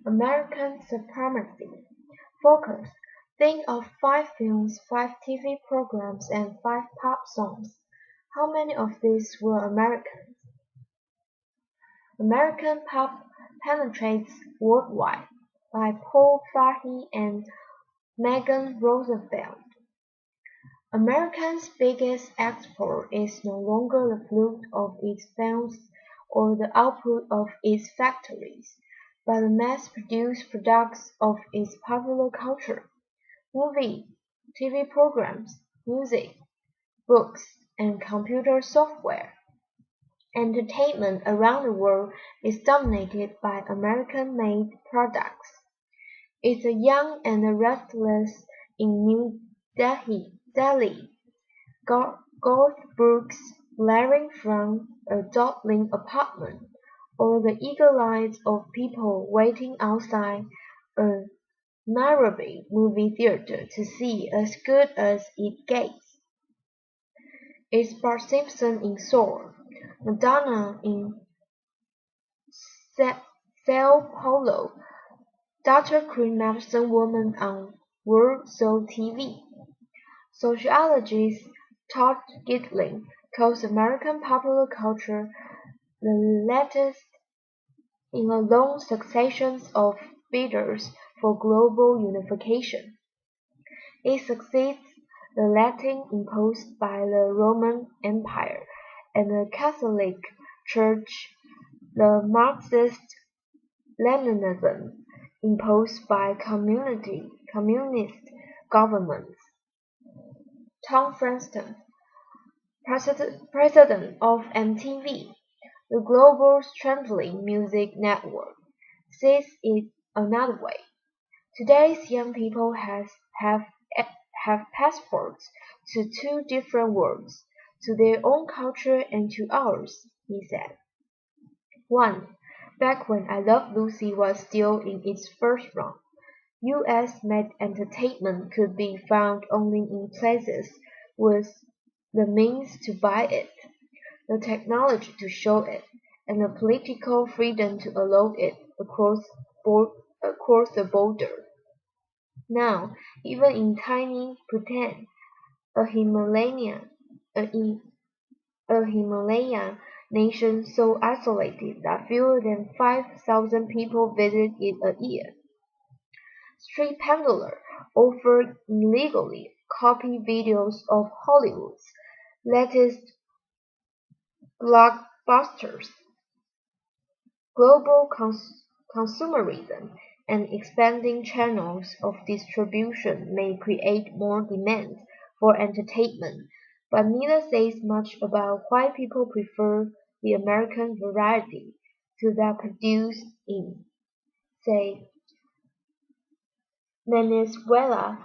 American supremacy. Focus. Think of 5 films, 5 TV programs, and 5 pop songs. How many of these were American? American Pop Penetrates Worldwide by Paul Fahey and Megan Rosenfeld. America's biggest export is no longer the fruit of its films or the output of its factories, but the mass-produced products of its popular culture: movies, TV programs, music, books, and computer software. Entertainment around the world is dominated by American-made products. It's a young and restless in New Delhi. Garth Brooks glaring from a dawdling apartment, or the eager lines of people waiting outside a Nairobi movie theater to see As Good as It Gets. It's Bart Simpson in Soar, Madonna in Sao Paulo, Dr. Queen Medicine Woman on World Soul TV. Sociologist Todd Gitling calls American popular culture the latest in a long succession of bidders for global unification. It succeeds the Latin imposed by the Roman Empire and the Catholic Church, the Marxist-Leninism imposed by communist governments. Tom Frankston, president of MTV, the global trampling music network, sees it another way. Today's young people have passports to 2 different worlds, to their own culture and to ours, he said. 1. Back when I Love Lucy was still in its first run, US-made entertainment could be found only in places with the means to buy it, the technology to show it, and the political freedom to allow it across the border. Now, even in tiny Bhutan, a Himalayan nation so isolated that fewer than 5,000 people visit it a year, street peddlers offer illegally copied videos of Hollywood's latest blockbusters. Global consumerism and expanding channels of distribution may create more demand for entertainment, but neither says much about why people prefer the American variety to that produced in, say, Venezuela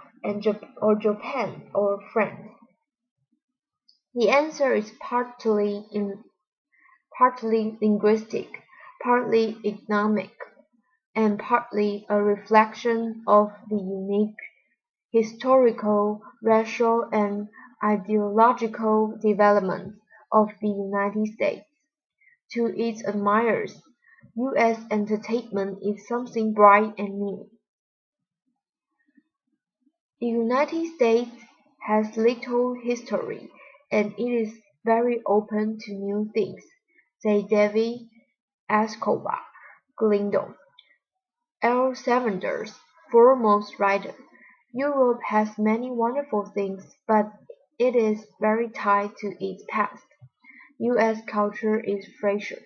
or Japan or France. The answer is partly linguistic, partly economic, and partly a reflection of the unique historical, racial, and ideological development of the United States. To its admirers, US entertainment is something bright and new. The United States has little history, and it is very open to new things, say David Escobar Galindo, El Salvador's foremost writer. Europe has many wonderful things, but it is very tied to its past. US culture is fresher.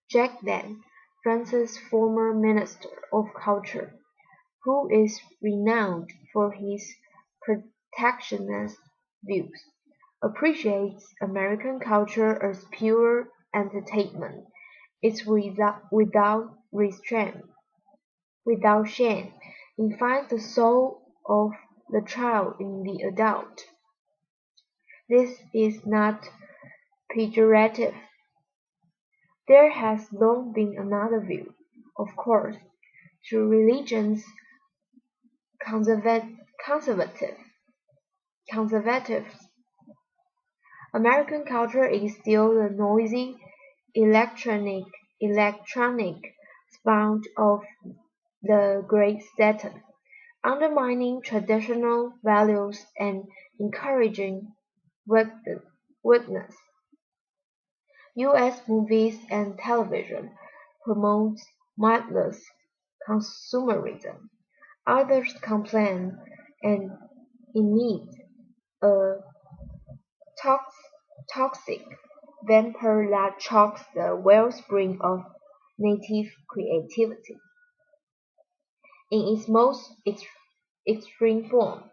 Jack Lang, France's former Minister of Culture, who is renowned for his protectionist views, appreciates American culture as pure entertainment. It's without restraint, without shame. It finds the soul of the child in the adult. This is not pejorative. There has long been another view, of course, to religion's conservatives. American culture is still the noisy, electronic, spout of the great Satan, undermining traditional values and encouraging wickedness. U.S. movies and television promote mindless consumerism. Others complain and emit a tox- toxic vapor that chokes the wellspring of native creativity. In its most extreme form,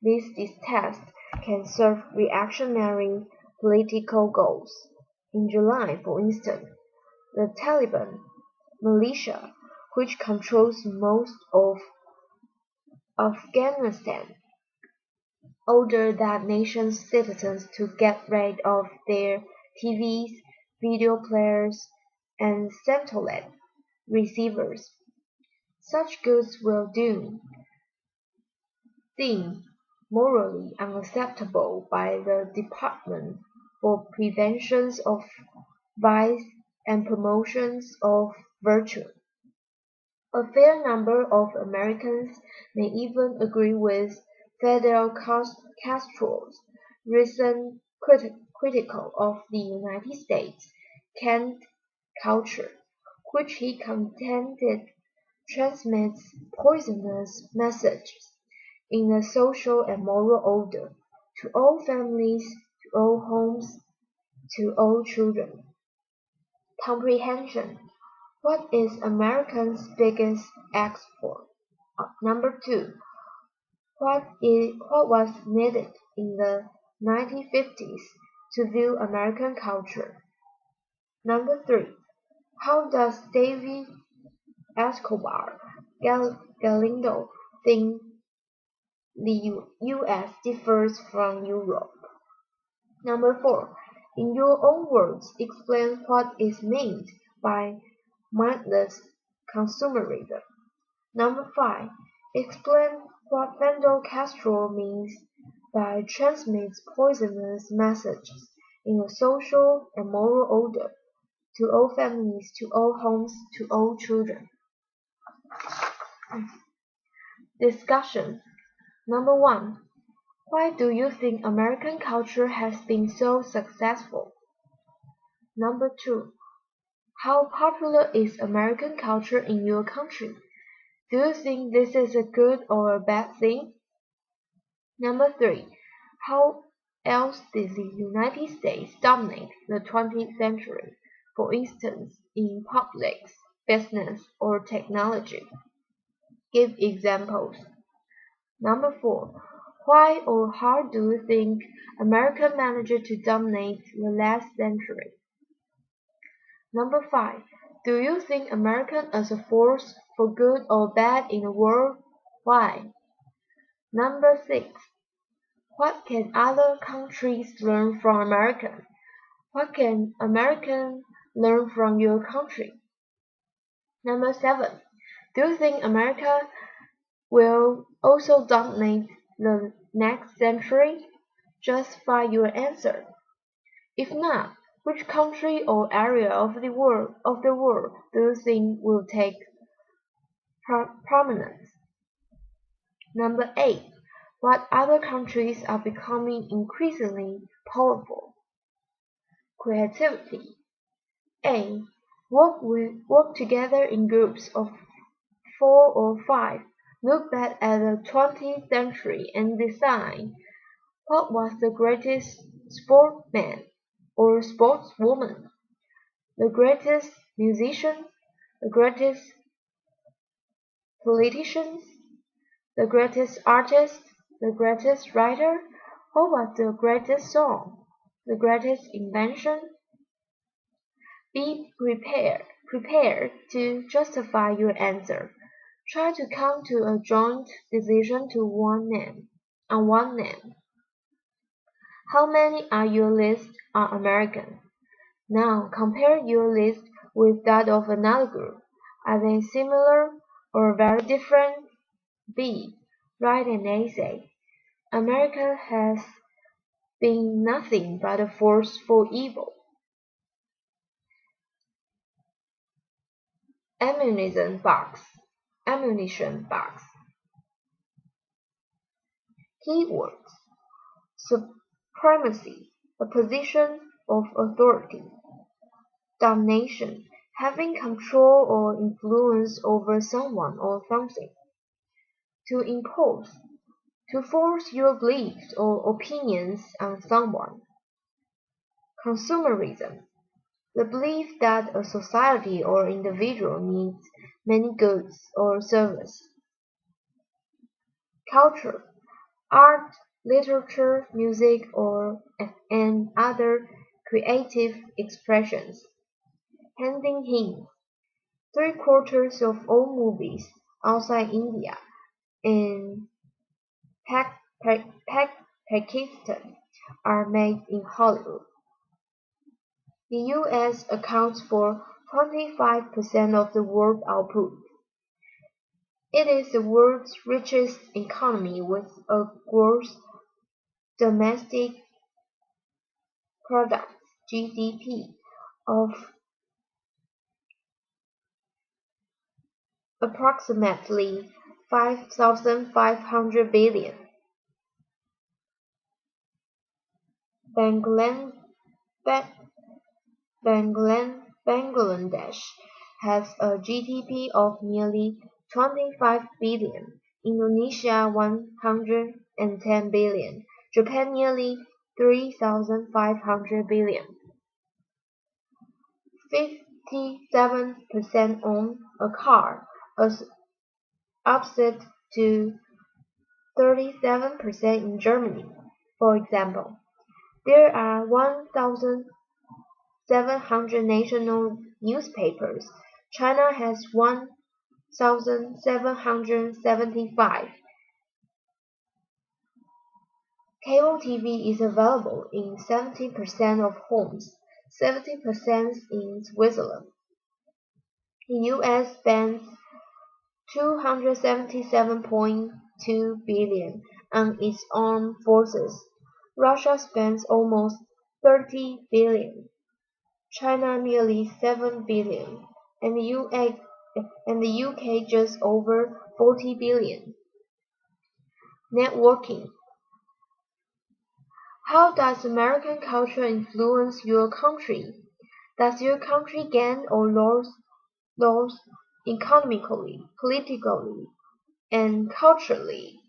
this distaste can serve reactionary political goals. In July, for instance, the Taliban militia, which controls most of Afghanistan, ordered that nation's citizens to get rid of their TVs, video players, and satellite receivers. Such goods were deemed morally unacceptable by the Department for Prevention of Vice and Promotion of Virtue. A fair number of Americans may even agree with Fidel Castro's recent critical of the United States canned culture, which he contended transmits poisonous messages in the social and moral order to all families, to all homes, to all children. Comprehension. What is Americans' biggest export? Number two. What was needed in the 1950s to view American culture? Number three. How does David Escobar Galindo think the U.S. differs from Europe? Number four. In your own words, explain what is meant by mindless consumerism. Number five. Explain what Fidel Castro means by transmits poisonous messages in a social and moral order to all families, to all homes, to all children. Discussion. Number one. Why do you think American culture has been so successful? Number two. How popular is American culture in your country? Do you think this is a good or a bad thing? Number three. How else did the United States dominate the 20th century, for instance, in public, business, or technology? Give examples. Number four. Why or how do you think America managed to dominate the last century? Number five. Do you think America is a force for good or bad in the world? Why? Number six. What can other countries learn from America? What can Americans learn from your country? Number seven. Do you think America will also dominate the next century? Justify your answer. If not, which country or area of the world do you think will take prominence? Number eight. What other countries are becoming increasingly powerful? Creativity. A. Work together in groups of 4 or 5. Look back at the 20th century and decide what was the greatest sportsman or sportswoman, the greatest musician, the greatest politician, the greatest artist, the greatest writer. What was the greatest song, the greatest invention? Be prepared to justify your answer. Try to come to a joint decision on one name. How many on your list are American? Now compare your list with that of another group. Are they similar or very different? B. Write an essay. America has been nothing but a force for evil. ammunition box. Keywords: supremacy, a position of authority. Domination, having control or influence over someone or something. To impose, to force your beliefs or opinions on someone. Consumerism, the belief that a society or individual needs many goods or services. Culture, art, literature, music, and other creative expressions. Handing hints. 3/4 of all movies outside India and Pakistan are made in Hollywood. The U.S. accounts for 25% of the world output. It is the world's richest economy with a gross domestic product (GDP) of approximately 5,500 billion. Bangladesh has a GDP of nearly 25 billion, Indonesia 110 billion, Japan nearly 3,500 billion. 57% own a car, as opposite to 37% in Germany. For example, there are 1,700 national newspapers. China has 1,775. Cable TV is available in 70% of homes, 70% in Switzerland. The U.S. spends $277.2 billion on its armed forces. Russia spends almost $30 billion. China nearly $7 billion, and the UK just over $40 billion. Networking. How does American culture influence your country? Does your country gain or lose economically, politically, and culturally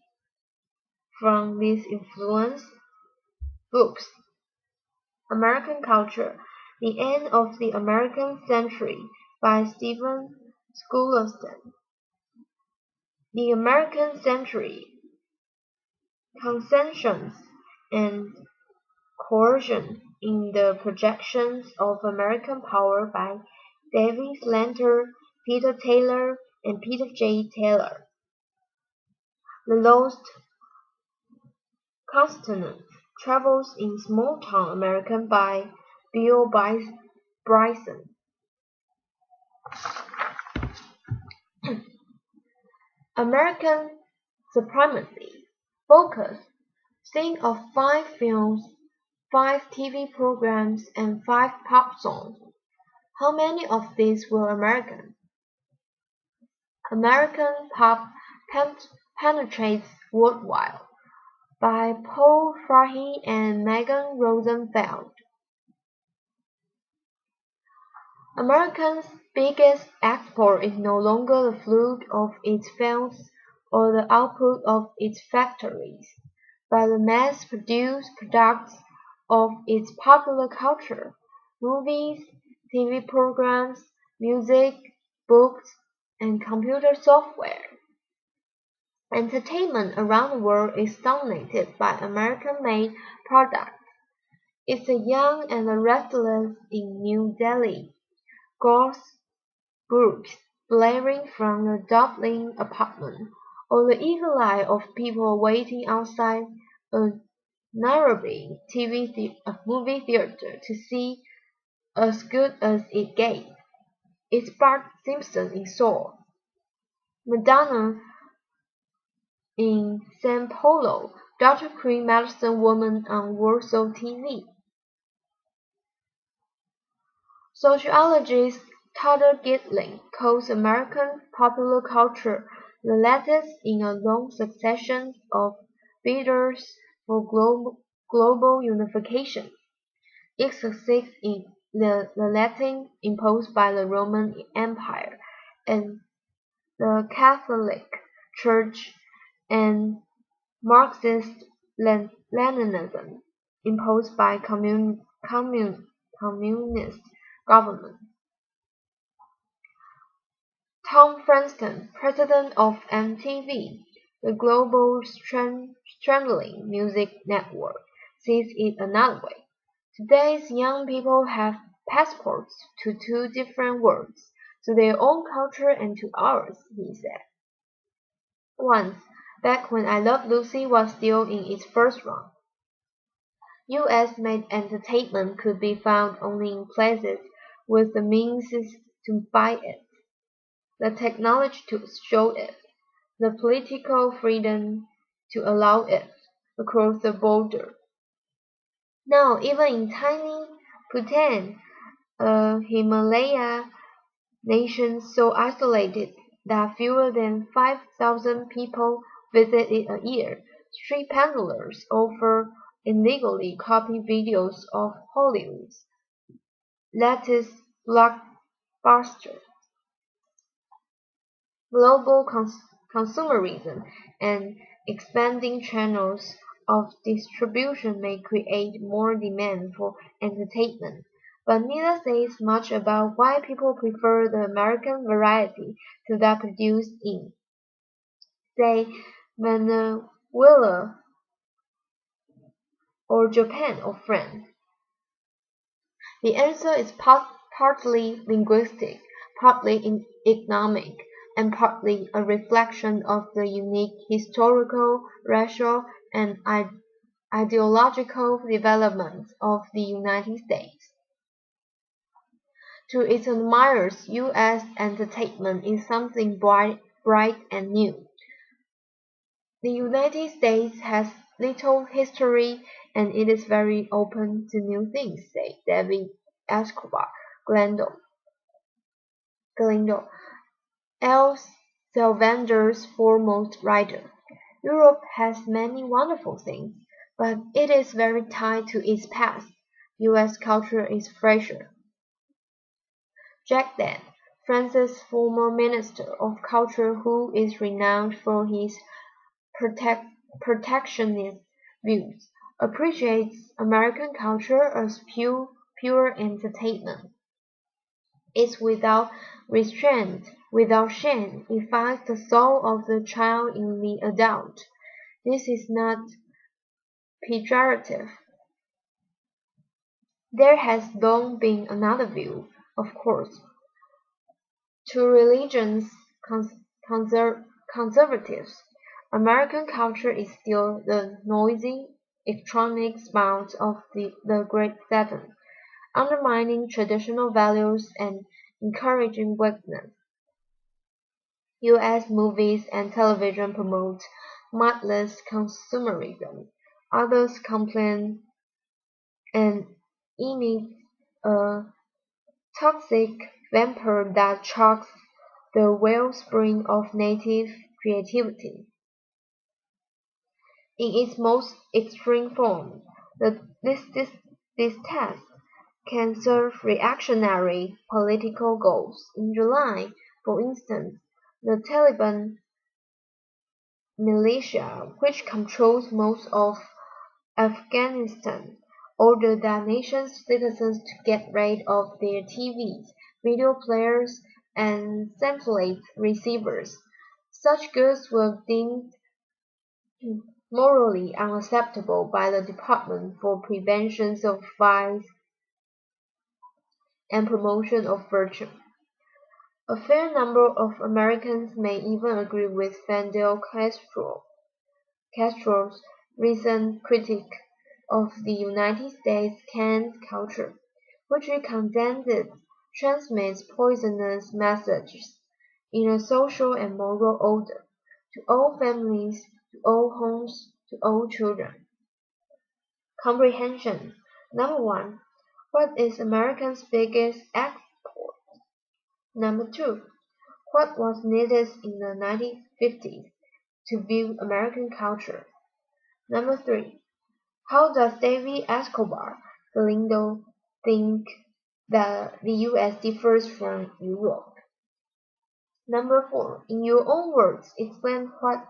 from this influence? Books. American Culture: The End of the American Century by Stephen Schoolaston. The American Century: Concessions and Coercion in the Projections of American Power by David Slanter, Peter Taylor, and Peter J. Taylor. The Lost Continent: Travels in Small-Town America by Bill Bryson. American Supremacy. Focus. Think of 5 films, 5 TV programs, and 5 pop songs. How many of these were American? American Pop Penetrates Worldwide by Paul Fahey and Megan Rosenfeld. America's biggest export is no longer the fruit of its films or the output of its factories, but the mass-produced products of its popular culture, movies, TV programs, music, books, and computer software. Entertainment around the world is dominated by American-made products. It's the young and the restless in New Delhi. Garth Brooks blaring from a Dublin apartment, or the eagle eye of people waiting outside a Nairobi movie theater to see As Good as It Gets. It's Bart Simpson in Saw, Madonna in San Polo, Dr. Queen Medicine Woman on Warsaw TV. Sociologists Todd Gitling calls American popular culture the latest in a long succession of bidders for global unification. It succeeds in the Latin imposed by the Roman Empire and the Catholic Church and Marxist-Leninism imposed by communist government. Tom Franzen, president of MTV, the global streaming music network, sees it another way. Today's young people have passports to two different worlds, to their own culture and to ours, he said. Once, back when I Love Lucy was still in its first run, US-made entertainment could be found only in places with the means to buy it, the technology to show it, the political freedom to allow it across the border. Now, even in tiny Bhutan, a Himalaya nation so isolated that fewer than 5,000 people visit it a year, street peddlers offer illegally copied videos of Hollywood's latest blockbuster. Global consumerism and expanding channels of distribution may create more demand for entertainment, but neither says much about why people prefer the American variety to that produced in, say, Venezuela or Japan or France. The answer is partly linguistic, partly economic, and partly a reflection of the unique historical, racial, and ideological developments of the United States. To its admirers, U.S. entertainment is something bright and new. The United States has little history and it is very open to new things, said David Escobar Galindo, El Salvador's foremost writer. Europe has many wonderful things, but it is very tied to its past. U.S. culture is fresher. Jack Dann, France's former Minister of Culture who is renowned for his protectionist views, appreciates American culture as pure entertainment. It's without restraint, without shame. It finds the soul of the child in the adult. This is not pejorative. There has long been another view, of course. To religions conservatives, American culture is still the noisy, electronic sound of the Great Seven, undermining traditional values and encouraging weakness. U.S. movies and television promote mindless consumerism. Others complain and emit a toxic vapor that chokes the wellspring of native creativity. In its most extreme form, this test can serve reactionary political goals. In July, for instance, the Taliban militia, which controls most of Afghanistan, ordered that nation's citizens to get rid of their TVs, video players, and satellite receivers. Such goods were deemed morally unacceptable by the Department for Prevention of Vice and Promotion of Virtue. A fair number of Americans may even agree with Fidel Castro's recent critique of the United States canned culture, which he condemned it transmits poisonous messages in a social and moral order to all families, to all homes, to all children. Comprehension. Number one, what is America's biggest export? Number 2. What was needed in the 1950s to view American culture? Number 3. How does David Escobar Galindo think that the US differs from Europe? Number 4. In your own words, explain what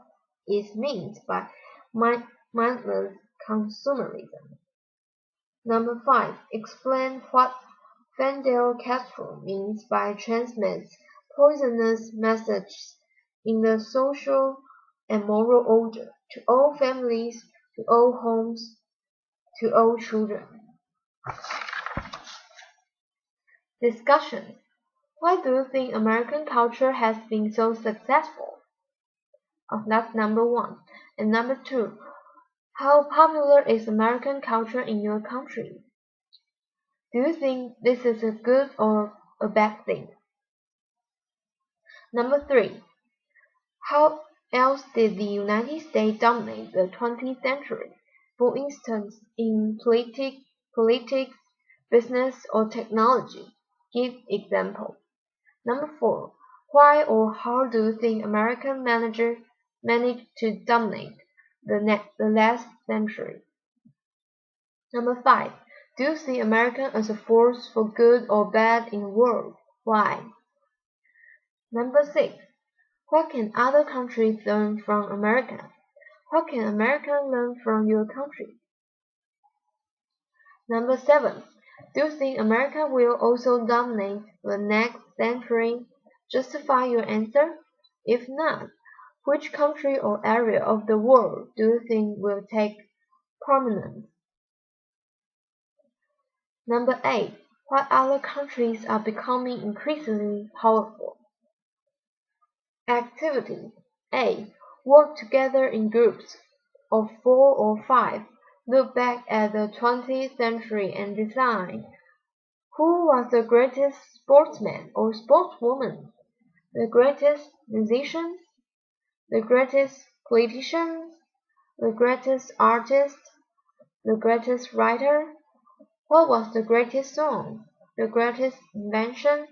is meant by mindless consumerism. Number 5. Explain what Fidel Castro means by transmits poisonous messages in the social and moral order to all families, to all homes, to all children. Discussion. Why do you think American culture has been so successful? That's number 1. And number 2. How popular is American culture in your country? Do you think this is a good or a bad thing? Number 3. How else did the United States dominate the 20th century? For instance, in politics, business, or technology? Give example. Number 4. Why or how do you think American managed to dominate the last century? Number 5. Do you see American as a force for good or bad in the world? Why? Number 6. What can other countries learn from America? What can Americans learn from your country? Number 7. Do you think America will also dominate the next century? Justify your answer. If not, which country or area of the world do you think will take prominence? Number 8. What other countries are becoming increasingly powerful? Activity. A. Work together in groups of 4 or 5. Look back at the 20th century and decide who was the greatest sportsman or sportswoman, the greatest musician, the greatest politician, the greatest artist, the greatest writer. What was the greatest song, the greatest invention?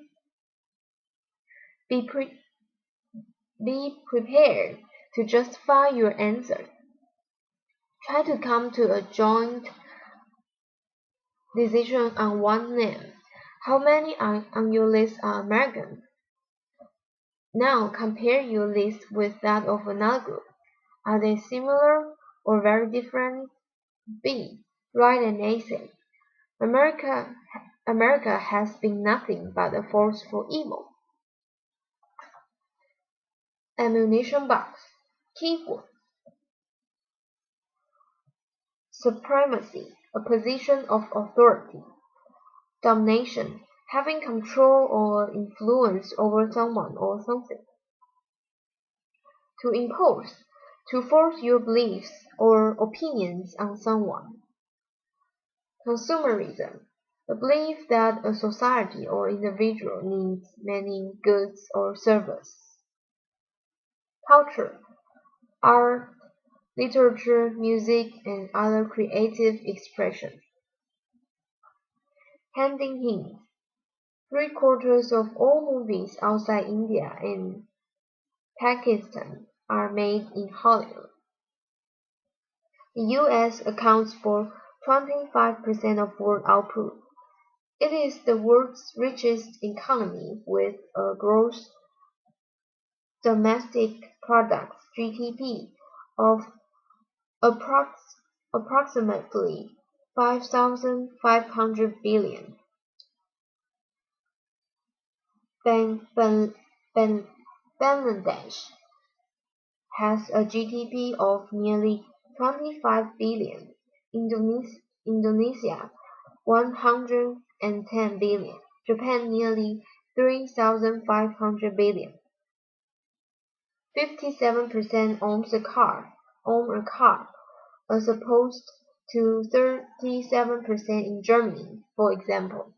Be prepared to justify your answer. Try to come to a joint decision on one name. How many on your list are American? Now compare your list with that of another group. Are they similar or very different? B. Write an essay. America has been nothing but a force for evil. Ammunition box. Keyword. Supremacy, a position of authority. Domination, having control or influence over someone or something. To impose, to force your beliefs or opinions on someone. Consumerism, the belief that a society or individual needs many goods or services. Culture, art, literature, music, and other creative expression. Handing hints. 3/4 of all movies outside India and Pakistan are made in Hollywood. The U.S. accounts for 25% of world output. It is the world's richest economy with a gross domestic product (GDP) of approximately 5,500 billion. Bangladesh has a GDP of nearly 25 billion. Indonesia 110 billion. Japan nearly 3,500 billion. 57% owns a car, as opposed to 37% in Germany, for example.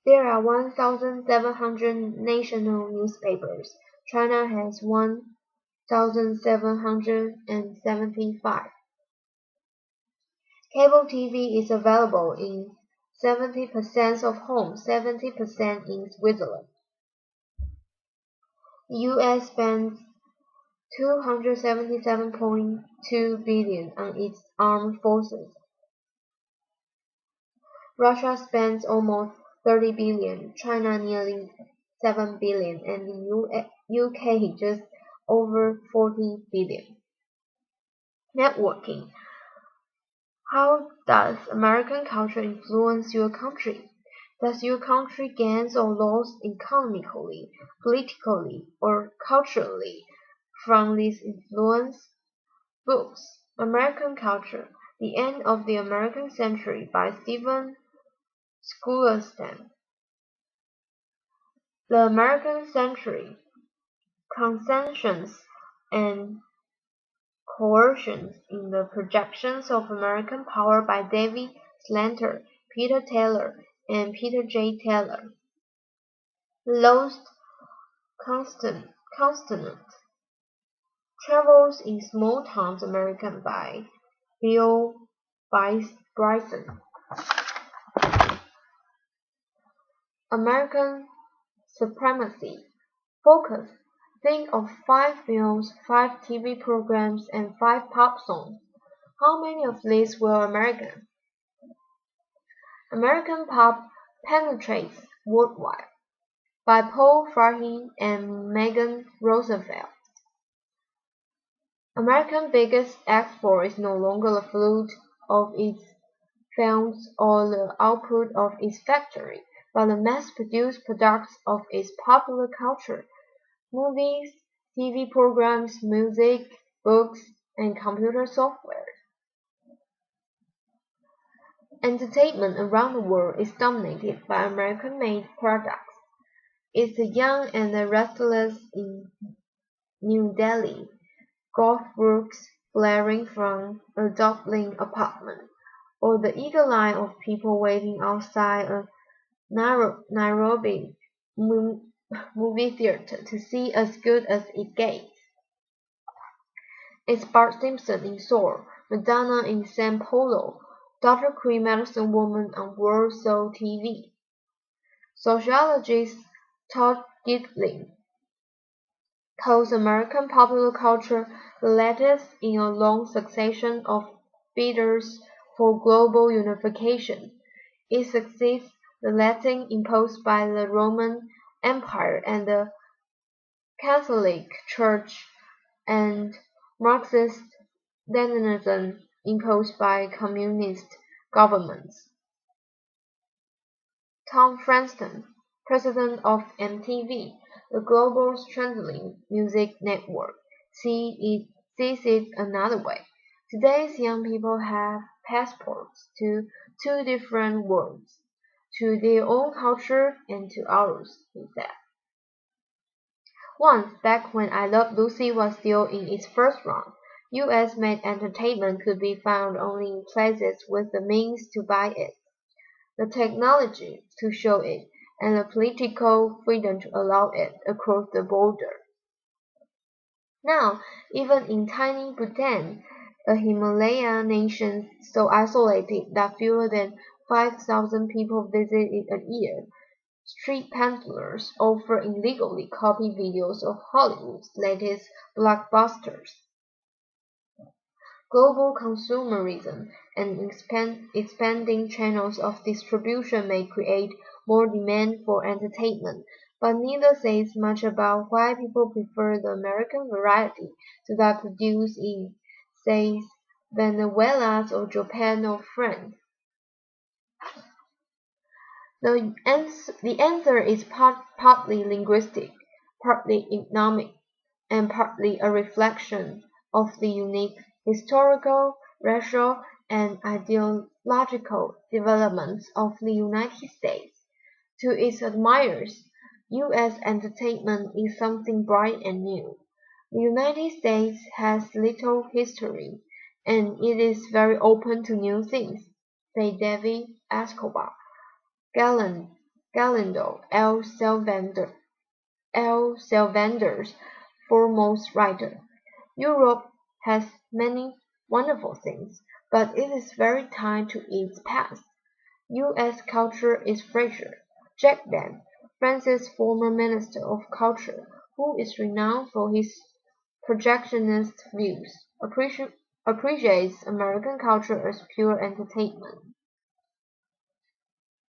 There are 1,700 national newspapers. China has 1,775. Cable TV is available in 70% of homes, 70% in Switzerland. The US spends $277.2 billion on its armed forces. Russia spends almost $30 billion, China nearly $7 billion, and the UK just over $40 billion. Networking. How does American culture influence your country? Does your country gain or lose economically, politically, or culturally from this influence? Books. American Culture. The End of the American Century by Stephen Schoolerstam. The American Century. Concessions and Coercions in the Projections of American Power by David Slanter, Peter Taylor, and Peter J. Taylor. Lost Consonant. Travels in Small Towns American by Bill Bryson. American Supremacy. Focus. Think of 5 films, 5 TV programs, and 5 pop songs. How many of these were American? American Pop Penetrates Worldwide by Paul Farhi and Megan Roosevelt. America's biggest export is no longer the fruit of its films or the output of its factory, but the mass-produced products of its popular culture. Movies, TV programs, music, books, and computer software. Entertainment around the world is dominated by American-made products. It's the young and the restless in New Delhi, golf groups blaring from a Dublin apartment, or the eager line of people waiting outside a Nairobi movie theater to see As Good as It Gets. It's Bart Simpson in Soul, Madonna in San Polo, Dr. Queen Medicine Woman on World Soul TV. Sociologist Todd Gittling calls American popular culture the latest in a long succession of bidders for global unification. It succeeds the Latin imposed by the Roman Empire and the Catholic Church and Marxist-Leninism imposed by communist governments. Tom Franzen, president of MTV, the global streaming music network, sees it another way. Today's young people have passports to 2 different worlds, to their own culture and to ours, he said. Once, back when I Love Lucy was still in its first run, US-made entertainment could be found only in places with the means to buy it, the technology to show it, and the political freedom to allow it across the border. Now, even in tiny Bhutan, a Himalaya nation so isolated that fewer than 5,000 people visit it a year, street peddlers offer illegally copied videos of Hollywood's latest blockbusters. Global consumerism and expanding channels of distribution may create more demand for entertainment, but neither says much about why people prefer the American variety to that produced in, say, Venezuela or Japan or France. The answer is partly linguistic, partly economic, and partly a reflection of the unique historical, racial, and ideological developments of the United States. To its admirers, U.S. entertainment is something bright and new. The United States has little history, and it is very open to new things, say David Escobar. Galindo, El Salvador's foremost writer. Europe has many wonderful things, but it is very tied to its past. U.S. culture is fragile. Jack Benn, France's former Minister of Culture, who is renowned for his projectionist views, appreciates American culture as pure entertainment.